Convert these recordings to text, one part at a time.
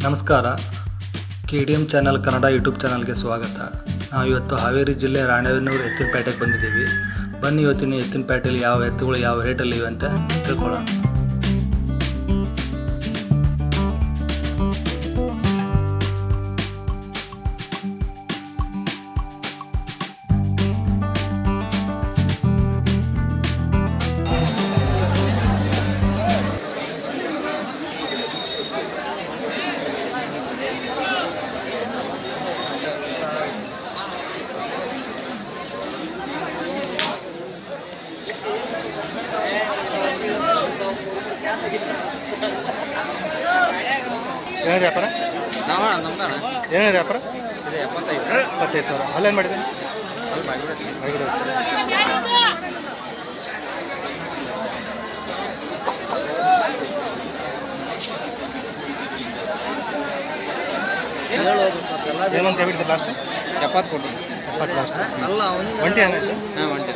ನಮಸ್ಕಾರ. KDM channel Kannada YouTube ಚಾನಲ್ಗೆ ಸ್ವಾಗತ. ನಾವು ಇವತ್ತು ಹಾವೇರಿ ಜಿಲ್ಲೆ ರಾಣೆಬೆನ್ನೂರು ಎತ್ತಿನಪೇಟೆಗೆ ಬಂದಿದ್ದೀವಿ. ಬನ್ನಿ ಇವತ್ತಿನ ಎತ್ತಿನಪೇಟೆಯಲ್ಲಿ ಯಾವ ಎತ್ತುಗಳು ಯಾವ ರೇಟಲ್ಲಿ ಇವೆ ಅಂತ ತಿಳ್ಕೊಳ್ಳೋಣ. ಏನು ವ್ಯಾಪಾರ? ಏನು ವ್ಯಾಪಾರ? 75 ಸಾವಿರ. ಅಲ್ಲೇನು ಮಾಡಿದ್ದೀನಿ? ಏನಂತ ಹೇಳ್ಬಿಡ್ತೀರಿ ಲಾಸ್ಟ್? 70 ಕೊಡಿ. 70 ಲಾಸ್ಟ್. ಅಲ್ಲ ಒಂಟಿ ಏನಾಯ್ತು? ಹಾಂ ಒಂಟಿ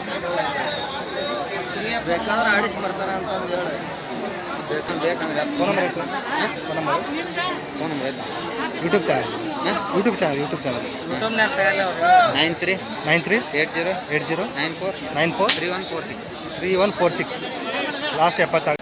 ಬೇಕಾದ್ರೆ ಆಡಿಸಿ ಬರ್ತಾರೆ ಅಂತ ಹೇಳಿ ಬೇಕಂದ್ರೆ ಫೋನ್ ನಂಬರ್ ಆಯ್ತು? Phone number YouTube channel. YouTube channel 93 93 80 80 94 94 3146 3146 last 70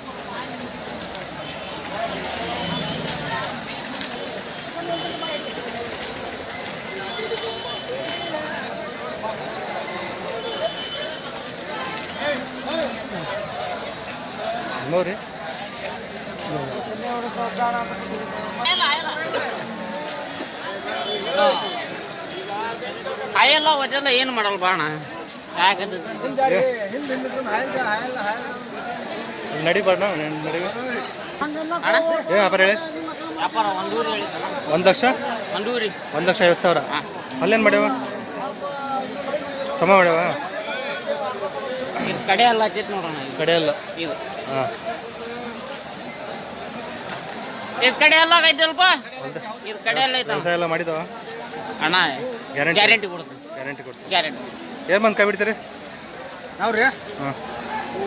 ನೋಡ್ರಿ. ಆಯೆಲ್ಲ ವಜಲ್ಲ ಏನು ಮಾಡಲ್ಲ ಬಾಣ ಯಾಕಂತ ನಡಿಬಾರ್ದ ನಡಿ. ಏನು ವ್ಯಾಪಾರ ಹೇಳಿ? ವ್ಯಾಪಾರ ಒಂದೂರಿ ಹೇಳಿದ್ದಲ್ಲ 1 ಲಕ್ಷ ಒಂದೂರಿ 1,50,000. ಅಲ್ಲೇನು ಮಾಡ್ಯಾವ? ಸಮ ಮಾಡ್ಯಾವ? ಇದು ಕಡೆ ಎಲ್ಲ ಹಚ್ಚೈತಿ ನೋಡೋಣ ಕಡೆ ಎಲ್ಲ. ಇದು ಹಾಂ. ಇದು ಕಡೆ ಎಲ್ಲ ಐತಲ್ಪ ಇದು ಕಡೆ ಎಲ್ಲ ಐತಲ್ಲ ಕೆಲಸ ಎಲ್ಲ ಮಾಡಿದವ? ಅಣ್ಣ ಗ್ಯಾರಂಟಿ ಗ್ಯಾರಂಟಿ ಕೊಡ್ತೀನಿ ಗ್ಯಾರಂಟಿ ಕೊಡ್ತೀವಿ. ಗ್ಯಾರಂಟಿ ಏನು ಬಂದು ಕೈ ಬಿಡ್ತೀರಿ? ನಾವು ರೀ ಹಾಂ.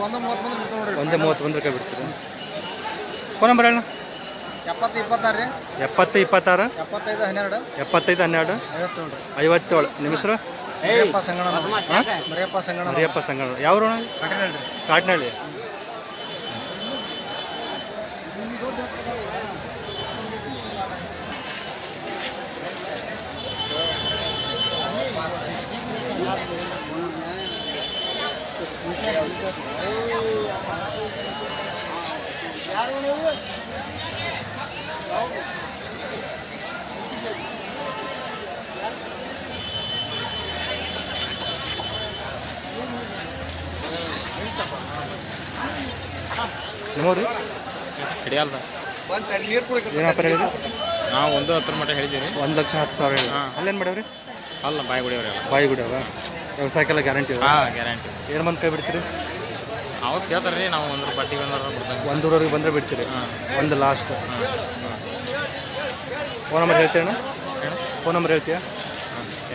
130 1:30 ಕೈ ಬಿಡ್ತೀರಿ. ಫೋನ್ ನಂಬರ್ ಹೇಳ. 70 26 ರೀ 70 26 75 12 75 12 57 57. ನಿಮ್ಮ ಹೆಸರು? ಮರಿಯಪ್ಪ ಸಂಗಣ. ಹಾಂ? ಮರಿಯಪ್ಪ ಸಂಗಣ ಮರಿಯಪ್ಪ ಸಂಗಣ. ಯಾವ ರೋಣ? ಕಟ್ಟಿನಳ್ಳಿ. ಕಾಟ್ನಳ್ಳಿ. ನೋಡ್ರಿ ಹಿಡಿಯಲ್ದ ಏನು ವ್ಯಾಪಾರ ಹೇಳಿರಿ? ನಾವು 110 ಮಟ್ಟ ಹೇಳಿದ್ದೀವಿ. 1,10,000 ಹೇಳಿ. ಅಲ್ಲೇನು ಮಾಡ್ಯಾವ್ರಿ? ಅಲ್ಲ ಬಾಯಿ ಗುಡಿಯವ್ರೆಲ್ಲ. ಬಾಯಿ ಗುಡಿಯವ ವ್ಯವಸಾಯಕ್ಕೆಲ್ಲ ಗ್ಯಾರಂಟಿ ಅವ? ಹಾಂ ಗ್ಯಾರಂಟಿ. ಏನು ಬಂದು ಕೈ ಬಿಡ್ತೀರಿ? ಅವ್ರು ಕೇಳ್ತಾರೆ ರೀ ನಾವು 1 ರೂಪಾಯಿ ಕೊಡ್ತೇವೆ. 1 ಊರವರೆಗೆ ಬಂದರೆ ಬಿಡ್ತೀರಿ. ಒಂದು ಲಾಸ್ಟ್. ಫೋನ್ ನಂಬರ್ ಹೇಳ್ತೀಯಣ್ಣ? ಫೋನ್ ನಂಬರ್ ಹೇಳ್ತೀಯಾ?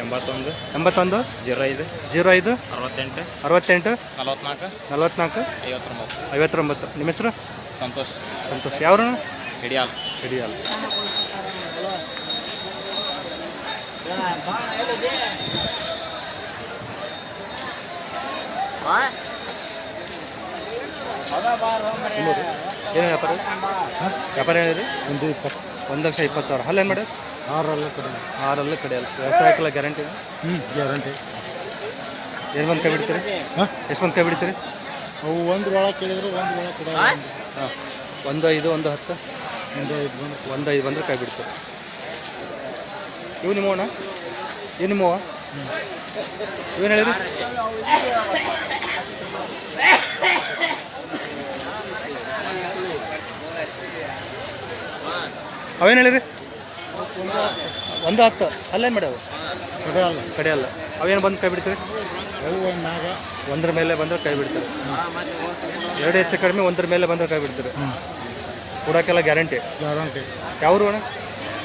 81 81 05 05 68 68 44 44 59 59. ನಿಮ್ಮ ಹೆಸರು? ಸಂತೋಷ್. ಸಂತೋಷ್. ಯಾವ್ರಣ? ಹಿಡಿಯಲ್. ಹಿಡಿಯಲ್ಲ. ಏನು ವ್ಯಾಪಾರ? ವ್ಯಾಪಾರ ಹೇಳಿರಿ? 1,20,000. ಅಲ್ಲೇನು ಮಾಡ್ಯಾರ? 6 ಕಡೆಯಲ್ಲ. ವ್ಯವಸಾಯಕ್ಕೆಲ್ಲ ಗ್ಯಾರಂಟಿ? ಗ್ಯಾರಂಟಿ. ಏನು ಬಂದು ಕೈ ಬಿಡ್ತೀರಿ? ಎಷ್ಟು ಬಂದು ಕೈ ಬಿಡ್ತೀರಿ? ಅವು 1 ಒಳಗೆ ಕೇಳಿದ್ರೆ 1 ಒಳಗೆ ಕೊಡ. ಹಾಂ. 1 5 1 10 1 5 ಬಂದರೆ ಕೈ ಬಿಡ್ತೀರಿ. ಇವು ನಿಮ್ಮವಣ್ಣ? ಇವು ನಿಮ್ಮವ? ಇವೇನು ಹೇಳಿರಿ? ಅವೇನು ಹೇಳಿರಿ? 110. ಅಲ್ಲೇನು ಮಾಡ್ಯಾವ? ಕಡೆಯಲ್ಲ. ಅವೇನು ಬಂದು ಕೈ ಬಿಡ್ತೀರಿ? ಅವು ನಾಗ 1 ಮೇಲೆ ಬಂದರೆ ಕೈ ಬಿಡ್ತಾರೆ. 2 ಹೆಚ್ಚು ಕಡಿಮೆ 1 ಮೇಲೆ ಬಂದರೆ ಕೈ ಬಿಡ್ತಾರೆ. ಕೊಡೋಕ್ಕೆಲ್ಲ ಗ್ಯಾರಂಟಿ? ಯಾವರು ಅಣ್ಣ?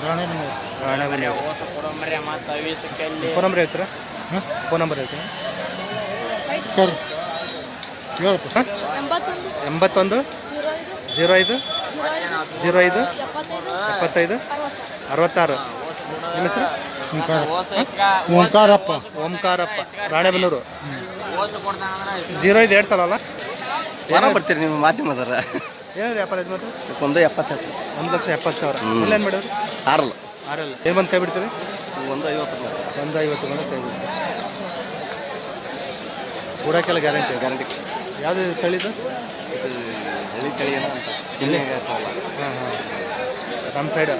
ರಾಣೆಬೆನ್ನೂರು. ರಾಣೆಬೆನ್ನೂರು. ಫೋನ್ ನಂಬರ್ ಹೇಳ್ತೀರಾ? ಫೋನ್ ನಂಬರ್ ಹೇಳ್ತೀರಾ? ಹೇಳಪ್ಪ. 81 05 05 75 66. ನಿಮ್ಮ ಹೆಸರು? ಓಂಕಾರಪ್ಪ. ಓಂಕಾರಪ್ಪ, ರಾಣೆಬೆನ್ನೂರು. 05 2 ಸಲ ಅಲ್ಲ? ಬರ್ತೀರಿ ನೀವು ಮಾಧ್ಯಮದವ್ರ? ಏನು ವ್ಯಾಪಾರ ಇದು ಮತ್ತು? ಒಂದು 70. 1,70,000. ಏನು ಮಾಡಿದ್ರು? ಆರಲ್ಲ. ಏನು ಬಂದು ಕೈ ಬಿಡ್ತೀರಿ? 150. 150 ಬಂದು ಕೈ ಬಿಡ್ತೀರಿ. ಕೂಡಕ್ಕೆಲ್ಲ ಗ್ಯಾರಂಟಿ? ಗ್ಯಾರಂಟಿ. ಯಾವುದು ತಳಿದು? ಇದು ಹಳ್ಳಿ ತಳಿ ಏನೋ ಅಂತ ಇಲ್ಲಿ. ಹಾಂ ನಮ್ಮ ಸೈಡ್.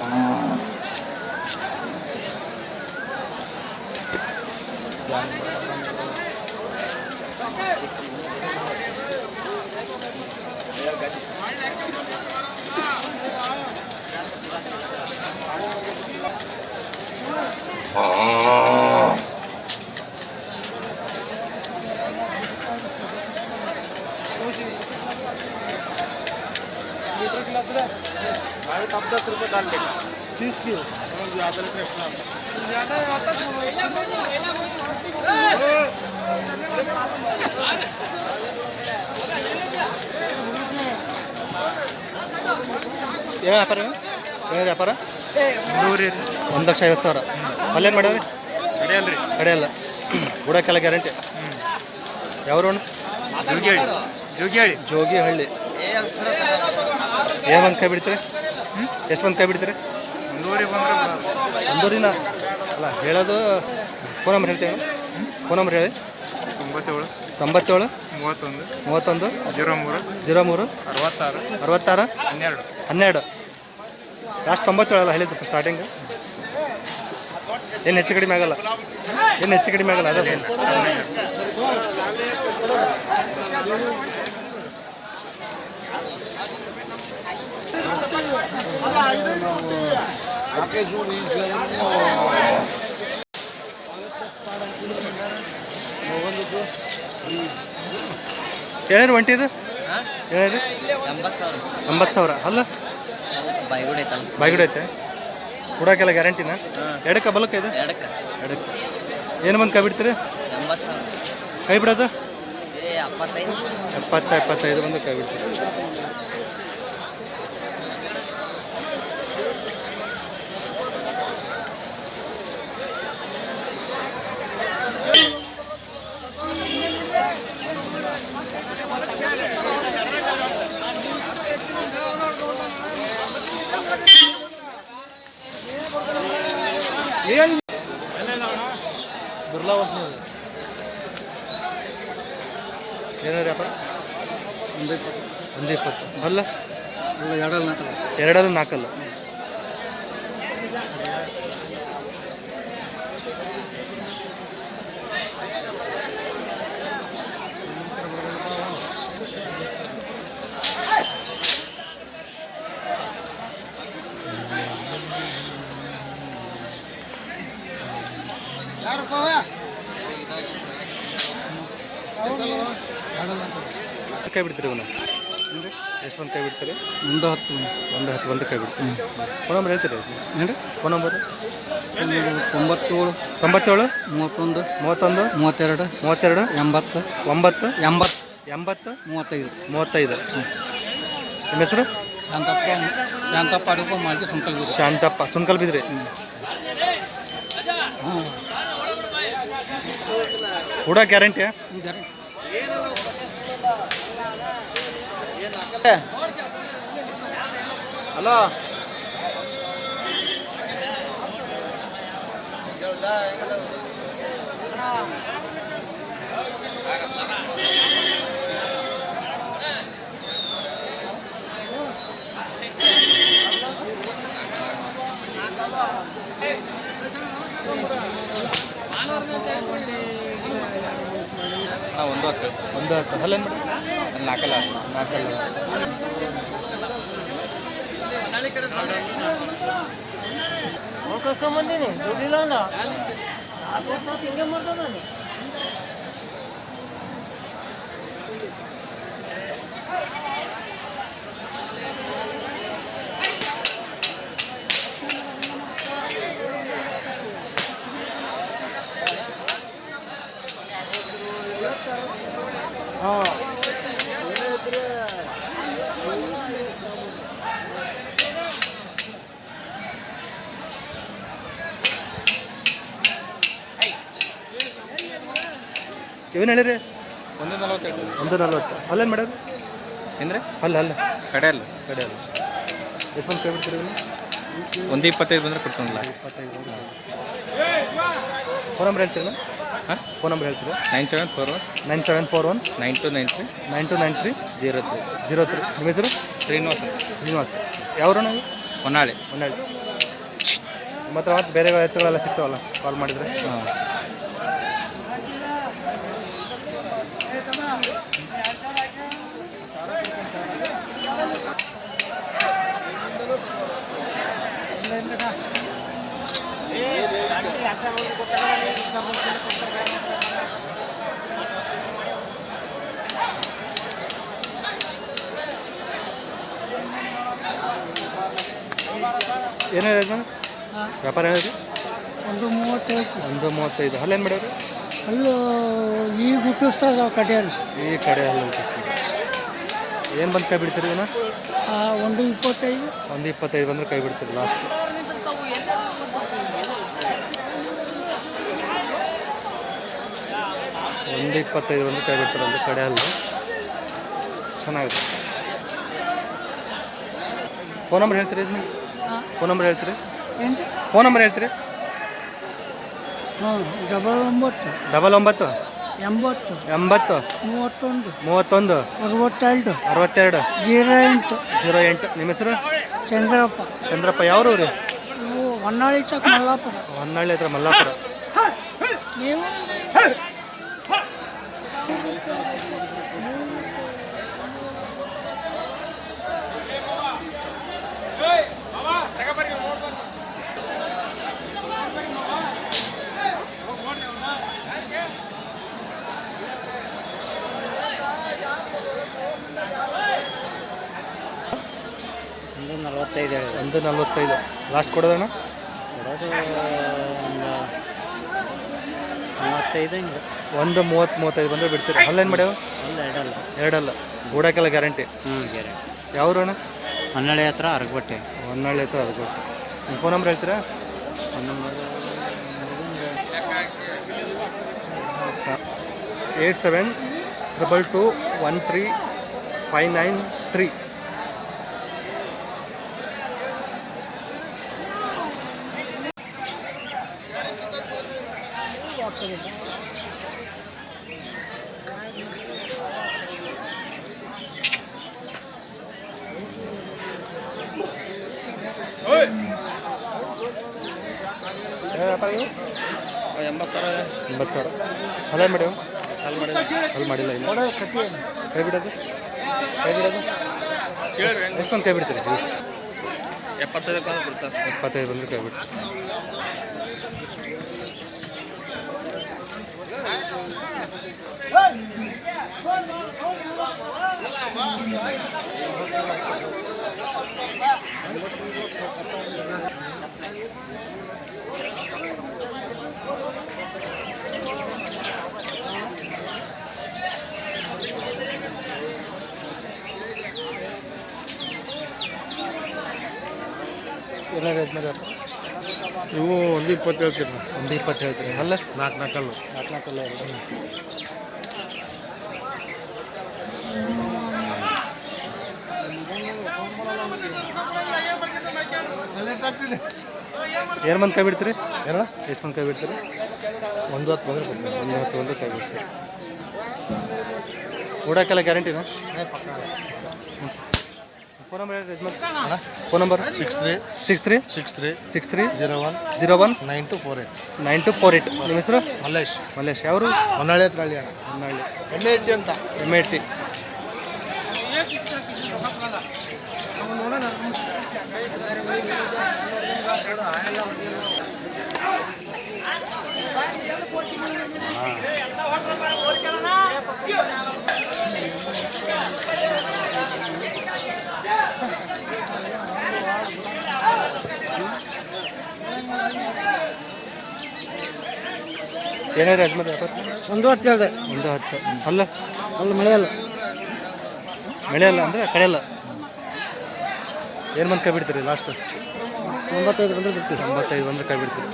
ಏನು ವ್ಯಾಪಾರ? ಏನು ವ್ಯಾಪಾರ? 1,50,000. ಅಲ್ಲೇನು ಮಾಡ್ಯಾವ್ರಿ? ಕಡೆಯಲ್ಲ. ಬುಡಕ್ಕೆಲ್ಲ ಗ್ಯಾರಂಟಿ. ಯಾವ್ರು? ಜೋಗಿಹಳ್ಳಿ. ಏನು ಬಂದು ಕೈ ಬಿಡ್ತೀರಿ? ಎಷ್ಟು ಬಂದು ಕೈ ಬಿಡ್ತೀರಿ? ಒಂದೂರಿನ ಅಲ್ಲ ಹೇಳೋದು. ಫೋನ್ ನಂಬರ್ ಹೇಳ್ತೀವಿ. ಫೋನ್ ನಂಬರ್ ಹೇಳಿ. 97 31 03 66 12. ಲಾಸ್ಟ್ 97 ಅಲ್ಲ ಹೇಳಿದ್ದು ಸ್ಟಾರ್ಟಿಂಗ್. ಏನು ಹೆಚ್ಚು ಕಡಿಮೆ ಆಗಲ್ಲ? ಅದೇ ಏನೇನು ಒಂಟಿ ಇದು? ಏನೇನು? 80,000. ಅಲ್ಲ ಬಾಯ್ಗುಡಿ ಐತೆ. ಕೂಡಕ್ಕೆಲ್ಲ ಗ್ಯಾರಂಟಿನ? ಎಡಕ್ಕೆ ಬಲಕ್ಕೆ ಇದು? ಎಡಕ್ಕೆ. ಏನು ಬಂದು ಕೈ ಬಿಡ್ತೀರಿ? ಕೈ ಬಿಡೋದು? 75 ಬಂದು ಕೈ ಬಿಡ್ತೀರಿ. ಏನು ದುರ್ಲಾವಸ್ ಏನಾರ ವ್ಯಾಪಾರ? 120. ಅಲ್ಲ? 2 4. ಕೈ ಬಿಡ್ತೀರಿ ಇವನು? ಎಷ್ಟು ಬಂದು ಕೈ ಬಿಡ್ತೀರಿ? 110 ಬಂದು ಕೈ ಬಿಡ್ತೀರಿ. ಫೋನ್ ನಂಬರ್ ಹೇಳ್ತೀರಿ? Phone number? 97 97 31 32 80 35. ನಿಮ್ಮ ಹೆಸರು? ಶಾಂತಪ್ಪ ಅಡುಪ ಮಾಡಿ ಶಾಂತಪ್ಪ, ಸುನ್ಕಲ್ ಬಿದ್ರಿ. ಕೂಡ ಗ್ಯಾರಂಟಿ? ಹಲೋ ಒಂದು ಹತ್ತು ಅಲ್ಲೇನು ಮಾಡಿ? 4 ಕಸ್ಕೊಂಬಂದೀನಿ ದುಡ್ಡಿಲ್ಲ ಹಿಂಗೆ ಮಾಡ್ದೆ ನಾನು. ಏನು ಹೇಳಿರಿ? 140 140. ಅಲ್ಲೇನು ಮಾಡೋದು? ಅಂದರೆ ಅಲ್ಲ ಕಡೆ ಅಲ್ಲ ಕಡೆ ಅಲ್ಲ. ಎಷ್ಟು ಮಂದಿ ಕೈ ಬಿಡ್ತೀರಿ ಇವನು? 125 ಬಂದರೆ ಕೊಡ್ತಾನಲ್ಲ. 25. ಫೋನ್ ನಂಬರ್ ಹೇಳ್ತೀರಾ? ಹಾಂ, ಫೋನ್ ನಂಬರ್ ಹೇಳ್ತೀರಾ? 9741 9741 9293 9293 03 03. ನಿಮ್ಮ ಹೆಸರು? ಶ್ರೀನಿವಾಸ್ ಯಾವ್ರು ನಾವು? ಹೊನ್ನಾಳಿ. ಹೊನ್ನಾಳಿ. ನಿಮ್ಮ ಹತ್ರ ಮತ್ತು ಬೇರೆ ಎತ್ತುಗಳೆಲ್ಲ ಸಿಗ್ತಾವಲ್ಲ ಕಾಲ್ ಮಾಡಿದರೆ? ಹಾಂ. ಏನು ಹೇಳಿದ್ರಿ ಮೇಡಮ್? ವ್ಯಾಪಾರ ಹೇಳಿದ್ರಿ? 135. 135. ಅಲ್ಲೇನು ಮಾಡ್ಯಾವ್ರಿ? ಅಲ್ಲೂ ಈಗ ಹುಟ್ಟಿಸ್ತಾರ ಕಡೆಯಲ್ಲಿ. ಈ ಕಡೆ ಅಲ್ಲಿ ಏನು ಬಂದು ಕೈ ಬಿಡ್ತೀರಿ ಇವನ್ನ? 125. 125 ಬಂದರೆ ಕೈ ಬಿಡ್ತೀರಿ ಲಾಸ್ಟ್. ಒಂದು 25 ಬಂದು ಕೈ ಬಿಡ್ತಾರೆ ಅಲ್ಲಿ ಕಡೆ ಅಲ್ಲಿ. ಚೆನ್ನಾಗಿದೆ. ಫೋನ್ ನಂಬರ್ ಹೇಳ್ತೀರಿ? ಇದನ್ನ ಫೋನ್ ನಂಬರ್ ಹೇಳ್ತೀರಿ? ಏನು? ಫೋನ್ ನಂಬರ್ ಹೇಳ್ತೀರಿ? ಹಾಂ, 99 99 80 80 31 31 62 62 08 08. ನಿಮ್ಮ ಹೆಸರು? ಚಂದ್ರಪ್ಪ. ಚಂದ್ರಪ್ಪ. ಯಾವ್ರು ರೀ? ನೀವು ಹೊನ್ನಾಳಿ ಚಕ್ ಮಲ್ಲಾಪುರ. ಹೊನ್ನಾಳಿ ಹತ್ರ ಮಲ್ಲಾಪುರ. ನೀವು ಒಂದು 45 ಹೇಳಿ. 145 ಲಾಸ್ಟ್ ಕೊಡೋದಣ್ಣ? ಕೊಡೋದು ಒಂದು 35 ಹಿಂಗೆ. 130-35 ಬಂದರೆ ಬಿಡ್ತೀರಿ. ಅಲ್ಲೇನು ಮಾಡ್ಯಾವ? ಒಂದು ಎರಡಲ್ಲ. ಎರಡಲ್ಲ. ಗೂಡಕ್ಕೆಲ್ಲ ಗ್ಯಾರಂಟಿ. ಗ್ಯಾರಂಟಿ. ಯಾವ್ರು ಅಣ್ಣ? ಹೊನ್ನಾಳಿ ಹತ್ರ ಅರಗಬಟ್ಟೆ. ಹೊನ್ನಾಳಿ ಹತ್ರ ಅದು ಕೊಟ್ಟು. ನಿಮ್ಮ ಫೋನ್ ನಂಬರ್ ಹೇಳ್ತೀರಾ? Phone number 8722213593. ವ್ಯಾಪಾರ 80,000 80,000. ಅಲ್ಲೇನು ಮಾಡ್ಯಾವ? ಸಾಲ ಮಾಡಿದ ಅಲ್ಲಿ ಮಾಡಿಲ್ಲ ಇನ್ನು. ಕೈ ಬಿಡೋದು? ಕೈ ಬಿಡೋದು ಎಷ್ಟು ಮಂದಿ ಕೈ ಬಿಡ್ತೀರಿ? 75 ಬಂದ್ರೆ ಕೊಡ್ತಾರೆ. 75 ಬಂದರೆ ಕೈ ಬಿಡ್ತೀರಿ. ಏನಾದ್ರು ಯಜಮಾನ? ಇವು 120 ಹೇಳ್ತೀರಿ. 120 ಹೇಳ್ತೀರಿ. ಅಲ್ಲ 4 4 ಎರಡು. ಏನು ಮಂದಿ ಕೈ ಬಿಡ್ತೀರಿ? ಏನೋ ಎಷ್ಟು ಮಂದಿ ಕೈ ಬಿಡ್ತೀರಿ? 110 ಬಂದರೆ ಕೊಡ್ತೀನಿ. 110 ಬಂದರೆ ಕೈ ಬಿಡ್ತೀರಿ. ಊಟಕ್ಕೆಲ್ಲ ಗ್ಯಾರಂಟಿನಾ? ಫೋನ್ ನಂಬರ್ ಹೇಳಿ ಯಜಮಾನ್. Phone number? 63 63 63 63 01 01 9248. 9248. ನಿಮ್ಮ ಹೆಸರು? ಮಲ್ಲೇಶ್. ಮಲ್ಲೇಶ್. ಯಾವರು? ಹೊನ್ನಾಳಿ ಹತ್ರ ಹಳ್ಳಿ ಅಣ್ಣ. ಹೊನ್ನಾಳಿ. ಎಮ್ಮೆ ಐತಿ ಅಂತ. MIT. ಏನಾರು ಯಜಮಾನ್ ವ್ಯಾಪಾರ? 110 ಹೇಳಿದೆ. 110. ಅಲ್ಲ ಅಲ್ಲಿ ಮಳೆಯಲ್ಲ. ಮಳೆಯಲ್ಲ ಅಂದರೆ ಕಡೆಯಲ್ಲ. ಏನು ಮಂದಿ ಕೈ ಬಿಡ್ತೀರಿ ಲಾಸ್ಟ್? 95 ಬಂದರೆ ಬಿಡ್ತೀವಿ. 95 ಬಂದರೆ ಕೈ ಬಿಡ್ತೀರಿ.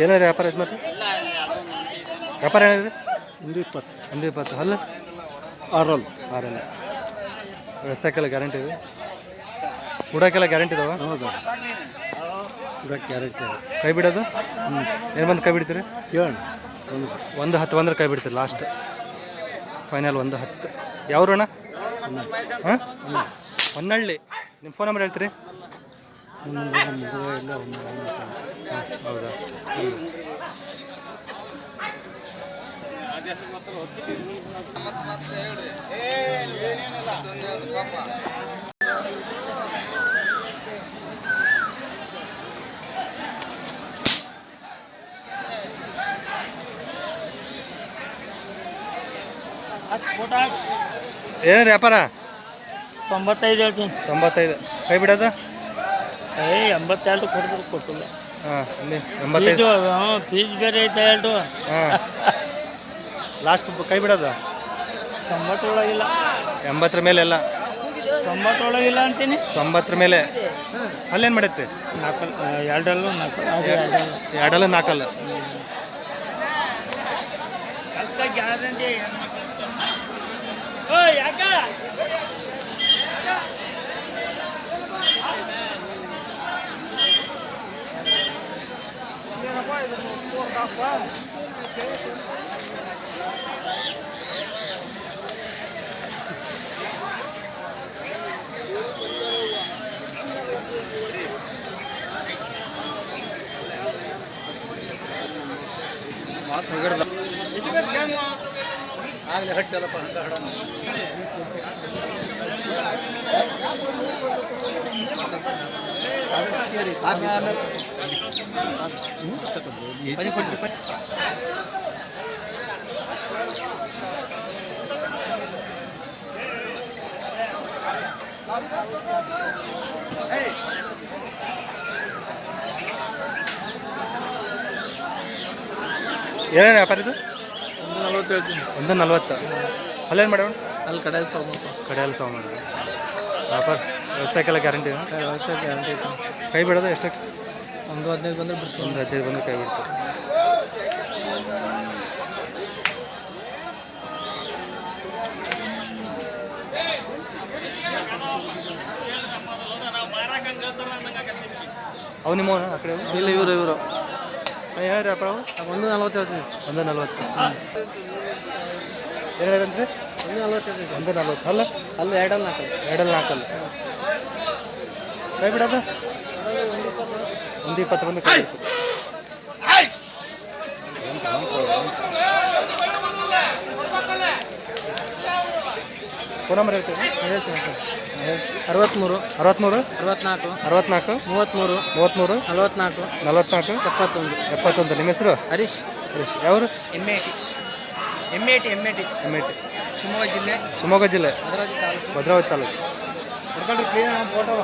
ಏನಾರ ವ್ಯಾಪಾರ ಯಜಮಾನ್ರಿ ವ್ಯಾಪಾರ ಏನಿದೆ? 120 120 ಅಲ್ಲ ಆರಲ್ ಆರಲ್ಲ ವ್ಯವಸಾಯಕ್ಕೆಲ್ಲ ಗ್ಯಾರಂಟಿ ಇದೆ, ಕೂಡಕ್ಕೆಲ್ಲ ಗ್ಯಾರಂಟಿ ಇದಾವ. ಹೌದು ಕ್ಯಾರೆಟ್ ಕೈ ಬಿಡೋದು ಏನು ಬಂದು ಕೈ ಬಿಡ್ತೀರಿ? ಕೇಳೋಣ 110 ಬಂದ್ರೆ ಕೈ ಬಿಡ್ತೀರಿ ಲಾಸ್ಟ್ ಫೈನಲ್ 110. ಯಾವ್ರು ಅಣ್ಣ? ಹಾಂ ಹೊನ್ನಳ್ಳಿ. ನಿಮ್ಮ ಫೋನ್ ನಂಬರ್ ಹೇಳ್ತೀರಿ? ಹೌದಾ? ಏನೇನು ವ್ಯಾಪಾರ? 95 ಹೇಳ್ತೀನಿ. 95 ಕೈ ಬಿಡೋದು? 82 ಕೊಡ್ತಾರೆ, ಕೊಟ್ಟಿಲ್ಲ. ಹಾಂ 85. ಫೀಸ್ ಬೇರೆ ಐತೆ ಎರಡು. ಹಾಂ ಲಾಸ್ಟ್ ಕೈ ಬಿಡೋದು? 90 ಒಳಗಿಲ್ಲ. 80 ಮೇಲೆ ಎಲ್ಲ? 90 ಒಳಗಿಲ್ಲ ಅಂತೀನಿ. 90 ಮೇಲೆ. ಅಲ್ಲೇನು ಮಾಡೈತಿ? ಎರಡಲ್ಲೂ 4 ಎರಡಲ್ಲ 4 ಕೆಲಸ ಗ್ಯಾರಂಟಿ. ಯಾಕ ಆಗಲೇ ಹಟ್ಟೆಲ್ಲಪ್ಪ ಹಂಗ ಹಡ ಏನೇನು ವ್ಯಾಪಾರ ಇದು? 140 ಹೇಳ್ತೀನಿ. 140. ಅಲ್ಲೇನು ಮಾಡೋಣ? ಅಲ್ಲಿ ಕಡೆಯಲ್ಲಿ ಸಾಮಾನು ಕಡೆಯಲ್ಲಿ ಸಾಮಾನು ವ್ಯಾಪಾರ ವ್ಯವಸಾಯಕ್ಕೆಲ್ಲ ಗ್ಯಾರಂಟಿ? ವ್ಯವಸಾಯ ಗ್ಯಾರಂಟಿ ಐತೆ. ಕೈ ಬಿಡೋದು ಎಷ್ಟಕ್ಕೆ? 15 ಬಂದರೆ ಬಿಡ್ತೀವಿ. 15 ಬಂದು ಕೈ ಬಿಡ್ತು. ಅವು ನಿಮ್ಮ ಆ ಕಡೆ ಇಲ್ಲ ಇವರು ಏನಾರು ವ್ಯಾಪಾರ ಅವು? 140 ಹೇಳ್ತೀನಿ. 140. ಏನು ಹೇಳಂದ್ರೆ? 140 ಹೇಳ್ತೀನಿ. 140 ಅಲ್ಲ? ಅಲ್ಲಿ ಎರಡಲ್ಲಿ 4 ಎರಡಲ್ಲಿ 4 ಕೈ ಬಿಡೋದು? 120 ಬಂದು ಕೈ ಬಿಡ್ತು. ಫೋನ್ ನಂಬರ್ ಹೇಳ್ತೀವಿ? ಹೇಳ್ತೀನಿ 63 63 64 64 33 33 44 44 71. 71. ನಿಮ್ಮ ಹೆಸರು? ಹರೀಶ್ ಹರೀಶ್. ಯಾವರು? ಎಮ್ಮೇಟಿ ಎಮ್ಮೆಟ್ಟಿ. ಶಿವಮೊಗ್ಗ ಜಿಲ್ಲೆ ಶಿವಮೊಗ್ಗ ಜಿಲ್ಲೆ ಭದ್ರಾವತಿ ತಾಲೂಕು. ಭದ್ರಾವತಿ ತಾಲೂಕು. ಹುಡ್ಕೊಳ್ರಿ ಫೋಟೋ